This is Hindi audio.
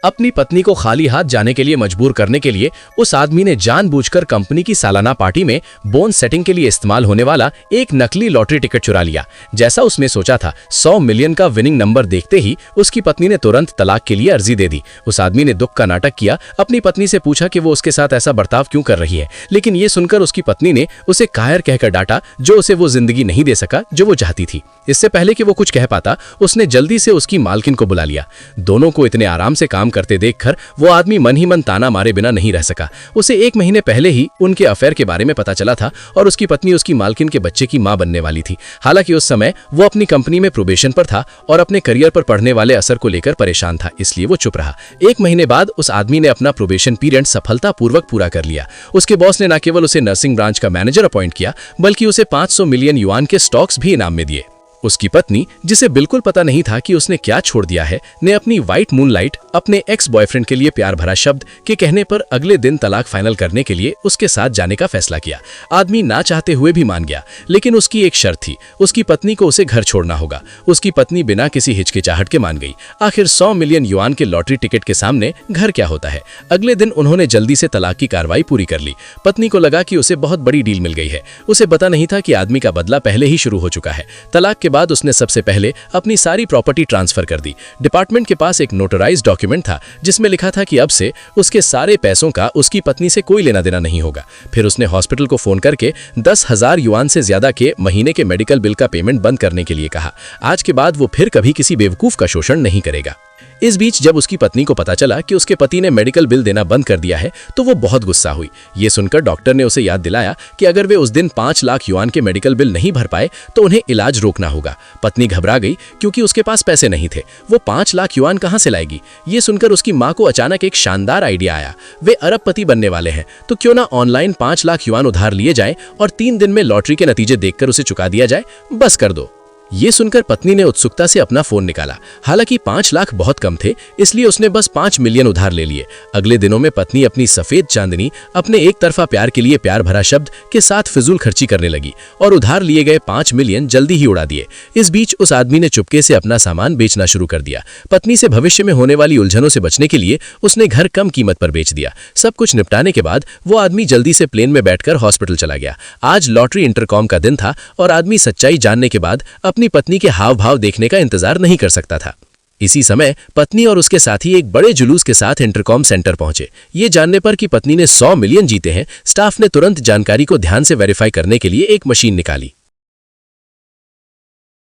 अपनी पत्नी को खाली हाथ जाने के लिए मजबूर करने के लिए उस आदमी ने जानबूझकर कंपनी की सालाना पार्टी में बोन सेटिंग के लिए इस्तेमाल होने वाला एक नकली लॉटरी टिकट चुरा लिया। जैसा उसने सोचा था, 100 मिलियन का विनिंग नंबर देखते ही उसकी पत्नी ने तुरंत तलाक के लिए अर्जी दे दी। उस आदमी ने दुख का नाटक किया, अपनी पत्नी से पूछा कि वो उसके साथ ऐसा बर्ताव क्यों कर रही है, लेकिन ये सुनकर उसकी पत्नी ने उसे कायर कहकर डांटा, जो उसे वो जिंदगी नहीं दे सका जो वो चाहती थी। इससे पहले कि वो कुछ कह पाता, उसने जल्दी से उसकी मालकिन को बुला लिया। दोनों को इतने आराम से काम करते देखकर वो आदमी मन ही मन ताना मारे बिना नहीं रह सका। उसे 1 महीने पहले ही उनके अफेयर के बारे में पता चला था और उसकी पत्नी उसकी मालकिन के बच्चे की मां बनने वाली थी। हालांकि उस समय वो अपनी कंपनी में प्रोबेशन पर था और अपने करियर पर पड़ने वाले असर को लेकर परेशान था, इसलिए वो चुप रहा। 1 महीने बाद उस आदमी ने अपना प्रोबेशन पीरियड सफलतापूर्वक पूरा कर लिया। उसके बॉस ने न केवल उसे नर्सिंग ब्रांच का मैनेजर अपॉइंट किया, बल्कि उसे 500 मिलियन युआन के स्टॉक्स भी इनाम में दिए। उसकी पत्नी, जिसे बिल्कुल पता नहीं था कि उसने क्या छोड़ दिया है, ने अपनी व्हाइट मूनलाइट अपने एक्स बॉयफ्रेंड के लिए प्यार भरा शब्द के कहने पर अगले दिन तलाक फाइनल करने के लिए उसके साथ जाने का फैसला किया। आदमी ना चाहते हुए भी मान गया, लेकिन उसकी एक शर्त थी, उसकी पत्नी को उसे घर छोड़ना होगा। उसकी पत्नी बिना किसी हिचकिचाहट के मान गई। आखिर 100 मिलियन युआन के लॉटरी टिकट के सामने घर क्या होता है। अगले दिन उन्होंने जल्दी से तलाक की कार्रवाई पूरी कर ली। पत्नी को लगा कि उसे बहुत बड़ी डील मिल गई है। उसे पता नहीं था कि आदमी का बदला पहले ही शुरू हो चुका है। तलाक के बाद उसने सबसे पहले अपनी सारी प्रॉपर्टी ट्रांसफर कर दी। डिपार्टमेंट के पास एक नोटराइज्ड डॉक्यूमेंट था जिसमें लिखा था कि अब से उसके सारे पैसों का उसकी पत्नी से कोई लेना देना नहीं होगा। फिर उसने हॉस्पिटल को फोन करके 10,000 युआन से ज्यादा के महीने के मेडिकल बिल का पेमेंट बंद करने के लिए कहा। आज के बाद वो फिर कभी किसी बेवकूफ का शोषण नहीं करेगा। इस बीच जब उसकी पत्नी को पता चला कि उसके पति ने मेडिकल बिल देना बंद कर दिया है, तो वो बहुत गुस्सा हुई। ये सुनकर डॉक्टर ने उसे याद दिलाया कि अगर वे उस दिन 5 लाख युआन के मेडिकल बिल नहीं भर पाए तो उन्हें इलाज रोकना होगा। पत्नी घबरा गई क्योंकि उसके पास पैसे नहीं थे। वो 5 लाख युआन कहां से लाएगी? ये सुनकर उसकी मां को अचानक एक शानदार आइडिया आया। वे अरबपति बनने वाले हैं, तो क्यों ना ऑनलाइन 5 लाख युआन उधार लिए जाए और 3 दिन में लॉटरी के नतीजे देखकर उसे चुका दिया जाए। बस कर दो। ये सुनकर पत्नी ने उत्सुकता से अपना फोन निकाला। हालांकि 5 लाख बहुत कम थे, इसलिए उसने बस 5 मिलियन उधार ले लिए। अगले दिनों में पत्नी अपनी सफेद चांदनी अपने एक तरफा प्यार के लिए प्यार भरा शब्द के साथ फिजूल खर्ची करने लगी और उधार लिए गए 5 मिलियन जल्दी ही उड़ा दिए। इस बीच उस आदमी ने चुपके से अपना सामान बेचना शुरू कर दिया। पत्नी से भविष्य में होने वाली उलझनों से बचने के लिए उसने घर कम कीमत पर बेच दिया। सब कुछ निपटाने के बाद वो आदमी जल्दी से प्लेन में बैठकर हॉस्पिटल चला गया। आज लॉटरी इंटरकॉम का दिन था और आदमी सच्चाई जानने के बाद अपनी पत्नी के हाव भाव देखने का इंतजार नहीं कर सकता था। इसी समय पत्नी और उसके साथी एक बड़े जुलूस के साथ इंटरकॉम सेंटर पहुंचे। ये जानने पर कि पत्नी ने 100 मिलियन जीते हैं, स्टाफ ने तुरंत जानकारी को ध्यान से वेरीफाई करने के लिए एक मशीन निकाली।